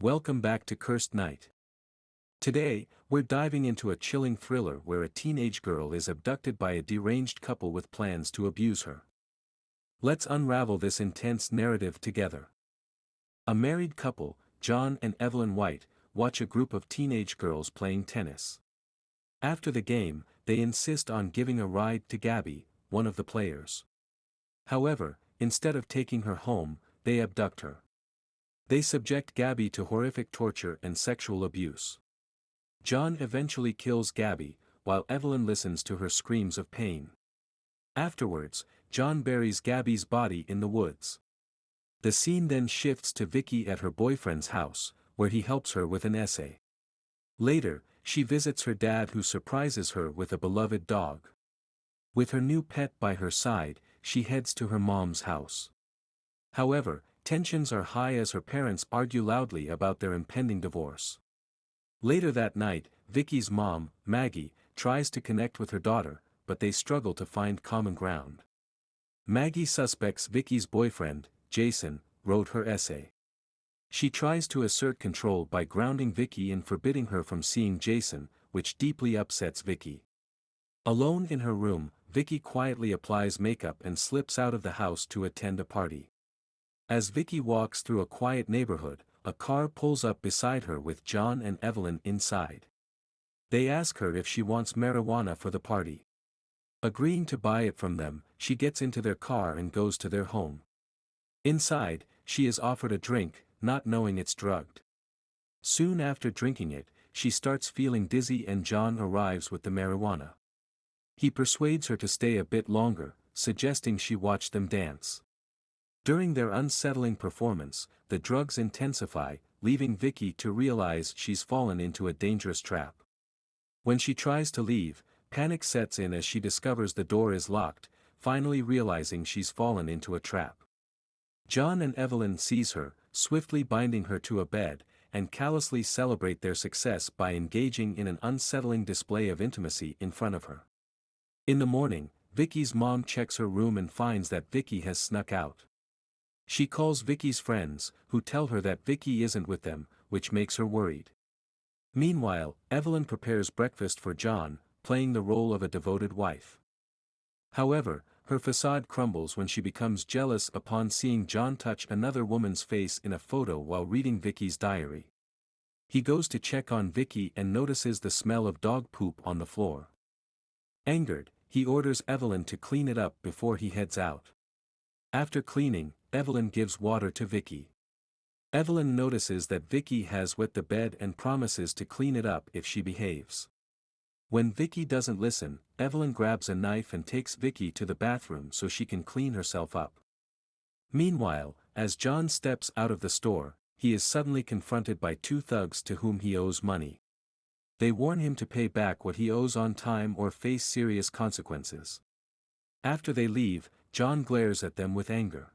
Welcome back to Cursed Night. Today, we're diving into a chilling thriller where a teenage girl is abducted by a deranged couple with plans to abuse her. Let's unravel this intense narrative together. A married couple, John and Evelyn White, watch a group of teenage girls playing tennis. After the game, they insist on giving a ride to Gabby, one of the players. However, instead of taking her home, they abduct her. They subject Gabby to horrific torture and sexual abuse. John eventually kills Gabby, while Evelyn listens to her screams of pain. Afterwards, John buries Gabby's body in the woods. The scene then shifts to Vicki at her boyfriend's house, where he helps her with an essay. Later, she visits her dad, who surprises her with a beloved dog. With her new pet by her side, she heads to her mom's house. However, tensions are high as her parents argue loudly about their impending divorce. Later that night, Vicki's mom, Maggie, tries to connect with her daughter, but they struggle to find common ground. Maggie suspects Vicki's boyfriend, Jason, wrote her essay. She tries to assert control by grounding Vicki and forbidding her from seeing Jason, which deeply upsets Vicki. Alone in her room, Vicki quietly applies makeup and slips out of the house to attend a party. As Vicki walks through a quiet neighborhood, a car pulls up beside her with John and Evelyn inside. They ask her if she wants marijuana for the party. Agreeing to buy it from them, she gets into their car and goes to their home. Inside, she is offered a drink, not knowing it's drugged. Soon after drinking it, she starts feeling dizzy and John arrives with the marijuana. He persuades her to stay a bit longer, suggesting she watch them dance. During their unsettling performance, the drugs intensify, leaving Vicki to realize she's fallen into a dangerous trap. When she tries to leave, panic sets in as she discovers the door is locked, finally realizing she's fallen into a trap. John and Evelyn seize her, swiftly binding her to a bed, and callously celebrate their success by engaging in an unsettling display of intimacy in front of her. In the morning, Vicki's mom checks her room and finds that Vicki has snuck out. She calls Vicki's friends, who tell her that Vicki isn't with them, which makes her worried. Meanwhile, Evelyn prepares breakfast for John, playing the role of a devoted wife. However, her facade crumbles when she becomes jealous upon seeing John touch another woman's face in a photo while reading Vicki's diary. He goes to check on Vicki and notices the smell of dog poop on the floor. Angered, he orders Evelyn to clean it up before he heads out. After cleaning, Evelyn gives water to Vicki. Evelyn notices that Vicki has wet the bed and promises to clean it up if she behaves. When Vicki doesn't listen, Evelyn grabs a knife and takes Vicki to the bathroom so she can clean herself up. Meanwhile, as John steps out of the store, he is suddenly confronted by two thugs to whom he owes money. They warn him to pay back what he owes on time or face serious consequences. After they leave, John glares at them with anger.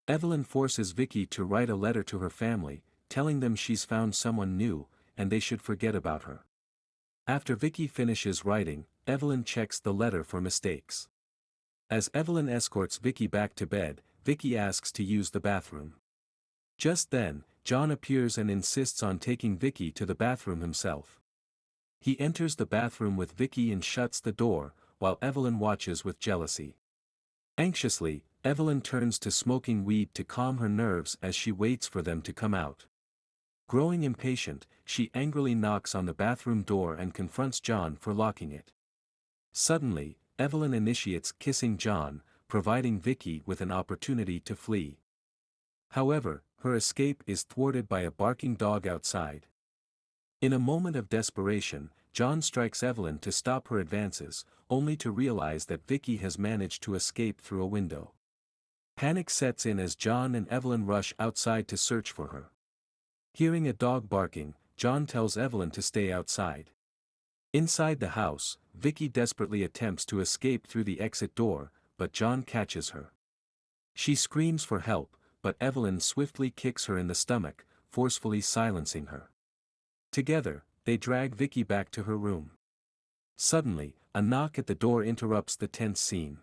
Evelyn forces Vicki to write a letter to her family, telling them she's found someone new, and they should forget about her. After Vicki finishes writing, Evelyn checks the letter for mistakes. As Evelyn escorts Vicki back to bed, Vicki asks to use the bathroom. Just then, John appears and insists on taking Vicki to the bathroom himself. He enters the bathroom with Vicki and shuts the door, while Evelyn watches with jealousy. Anxiously, Evelyn turns to smoking weed to calm her nerves as she waits for them to come out. Growing impatient, she angrily knocks on the bathroom door and confronts John for locking it. Suddenly, Evelyn initiates kissing John, providing Vicki with an opportunity to flee. However, her escape is thwarted by a barking dog outside. In a moment of desperation, John strikes Evelyn to stop her advances, only to realize that Vicki has managed to escape through a window. Panic sets in as John and Evelyn rush outside to search for her. Hearing a dog barking, John tells Evelyn to stay outside. Inside the house, Vicki desperately attempts to escape through the exit door, but John catches her. She screams for help, but Evelyn swiftly kicks her in the stomach, forcefully silencing her. Together, they drag Vicki back to her room. Suddenly, a knock at the door interrupts the tense scene.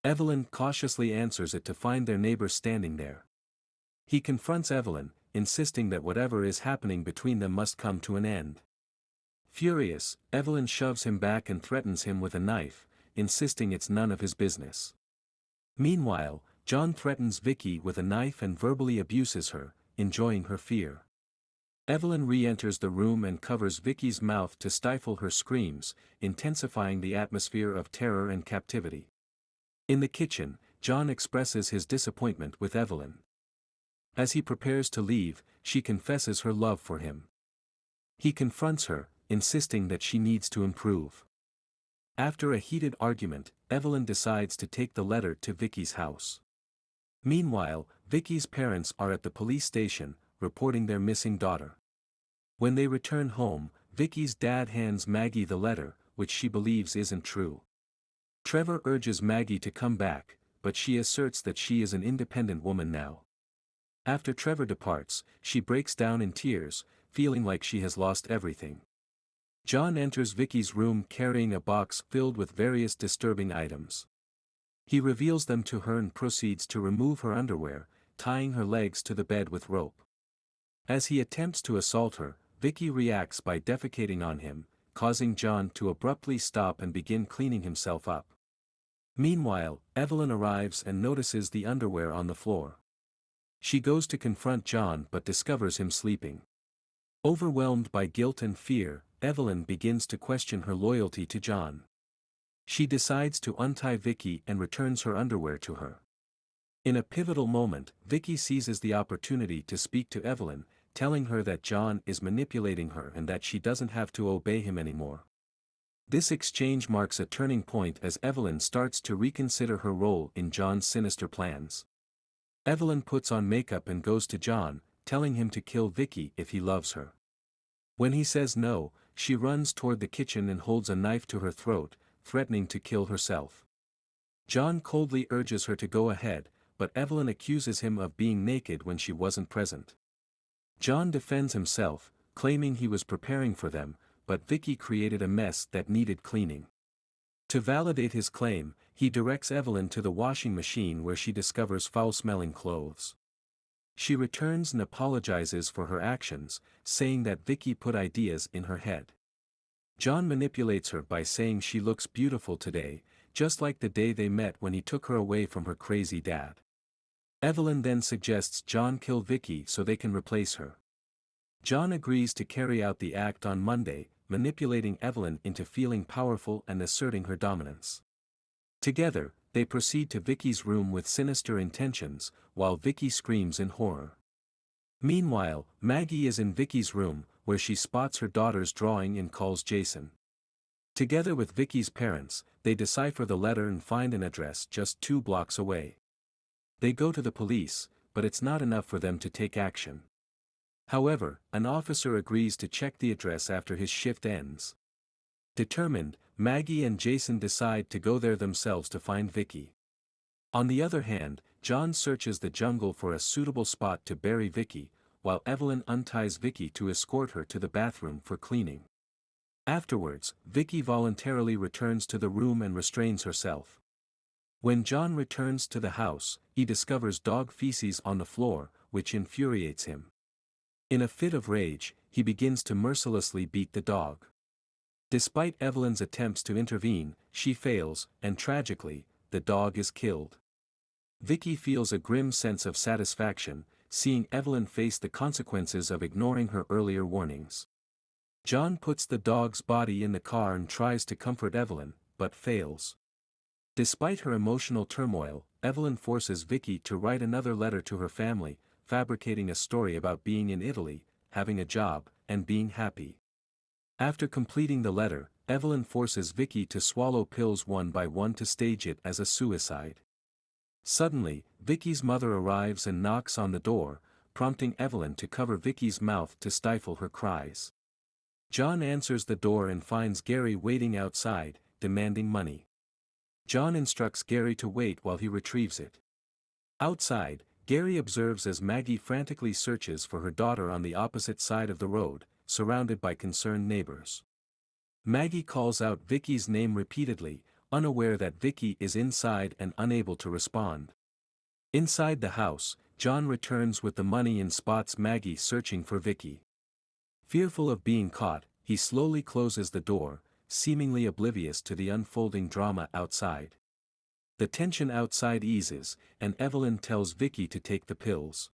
Evelyn cautiously answers it to find their neighbor standing there. He confronts Evelyn, insisting that whatever is happening between them must come to an end. Furious, Evelyn shoves him back and threatens him with a knife, insisting it's none of his business. Meanwhile, John threatens Vicki with a knife and verbally abuses her, enjoying her fear. Evelyn re-enters the room and covers Vicki's mouth to stifle her screams, intensifying the atmosphere of terror and captivity. In the kitchen, John expresses his disappointment with Evelyn. As he prepares to leave, she confesses her love for him. He confronts her, insisting that she needs to improve. After a heated argument, Evelyn decides to take the letter to Vicki's house. Meanwhile, Vicki's parents are at the police station, reporting their missing daughter. When they return home, Vicki's dad hands Maggie the letter, which she believes isn't true. Trevor urges Maggie to come back, but she asserts that she is an independent woman now. After Trevor departs, she breaks down in tears, feeling like she has lost everything. John enters Vicki's room carrying a box filled with various disturbing items. He reveals them to her and proceeds to remove her underwear, tying her legs to the bed with rope. As he attempts to assault her, Vicki reacts by defecating on him, causing John to abruptly stop and begin cleaning himself up. Meanwhile, Evelyn arrives and notices the underwear on the floor. She goes to confront John but discovers him sleeping. Overwhelmed by guilt and fear, Evelyn begins to question her loyalty to John. She decides to untie Vicki and returns her underwear to her. In a pivotal moment, Vicki seizes the opportunity to speak to Evelyn, telling her that John is manipulating her and that she doesn't have to obey him anymore. This exchange marks a turning point as Evelyn starts to reconsider her role in John's sinister plans. Evelyn puts on makeup and goes to John, telling him to kill Vicki if he loves her. When he says no, she runs toward the kitchen and holds a knife to her throat, threatening to kill herself. John coldly urges her to go ahead, but Evelyn accuses him of being naked when she wasn't present. John defends himself, claiming he was preparing for them, but Vicki created a mess that needed cleaning. To validate his claim, he directs Evelyn to the washing machine where she discovers foul-smelling clothes. She returns and apologizes for her actions, saying that Vicki put ideas in her head. John manipulates her by saying she looks beautiful today, just like the day they met when he took her away from her crazy dad. Evelyn then suggests John kill Vicki so they can replace her. John agrees to carry out the act on Monday, manipulating Evelyn into feeling powerful and asserting her dominance. Together, they proceed to Vicki's room with sinister intentions, while Vicki screams in horror. Meanwhile, Maggie is in Vicki's room, where she spots her daughter's drawing and calls Jason. Together with Vicki's parents, they decipher the letter and find an address just 2 blocks away. They go to the police, but it's not enough for them to take action. However, an officer agrees to check the address after his shift ends. Determined, Maggie and Jason decide to go there themselves to find Vicki. On the other hand, John searches the jungle for a suitable spot to bury Vicki, while Evelyn unties Vicki to escort her to the bathroom for cleaning. Afterwards, Vicki voluntarily returns to the room and restrains herself. When John returns to the house, he discovers dog feces on the floor, which infuriates him. In a fit of rage, he begins to mercilessly beat the dog. Despite Evelyn's attempts to intervene, she fails, and tragically, the dog is killed. Vicki feels a grim sense of satisfaction, seeing Evelyn face the consequences of ignoring her earlier warnings. John puts the dog's body in the car and tries to comfort Evelyn, but fails. Despite her emotional turmoil, Evelyn forces Vicki to write another letter to her family, fabricating a story about being in Italy, having a job, and being happy. After completing the letter, Evelyn forces Vicki to swallow pills one by one to stage it as a suicide. Suddenly, Vicki's mother arrives and knocks on the door, prompting Evelyn to cover Vicki's mouth to stifle her cries. John answers the door and finds Gary waiting outside, demanding money. John instructs Gary to wait while he retrieves it. Outside, Gary observes as Maggie frantically searches for her daughter on the opposite side of the road, surrounded by concerned neighbors. Maggie calls out Vicki's name repeatedly, unaware that Vicki is inside and unable to respond. Inside the house, John returns with the money and spots Maggie searching for Vicki. Fearful of being caught, he slowly closes the door, seemingly oblivious to the unfolding drama outside. The tension outside eases, and Evelyn tells Vicki to take the pills.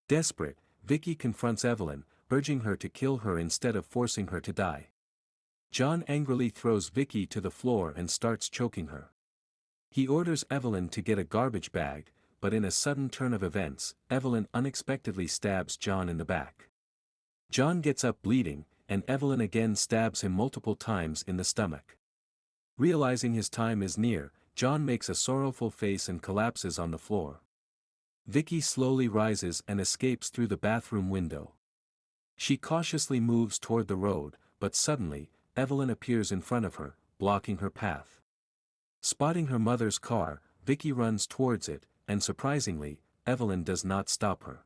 Desperate, Vicki confronts Evelyn, urging her to kill her instead of forcing her to die. John angrily throws Vicki to the floor and starts choking her. He orders Evelyn to get a garbage bag, but in a sudden turn of events, Evelyn unexpectedly stabs John in the back. John gets up bleeding, and Evelyn again stabs him multiple times in the stomach. Realizing his time is near, John makes a sorrowful face and collapses on the floor. Vicki slowly rises and escapes through the bathroom window. She cautiously moves toward the road, but suddenly, Evelyn appears in front of her, blocking her path. Spotting her mother's car, Vicki runs towards it, and surprisingly, Evelyn does not stop her.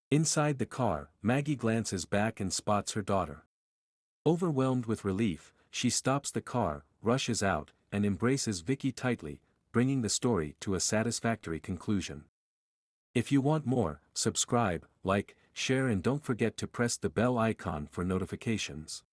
Inside the car, Maggie glances back and spots her daughter. Overwhelmed with relief, she stops the car, rushes out, and embraces Vicki tightly, bringing the story to a satisfactory conclusion. If you want more, subscribe, like, share and don't forget to press the bell icon for notifications.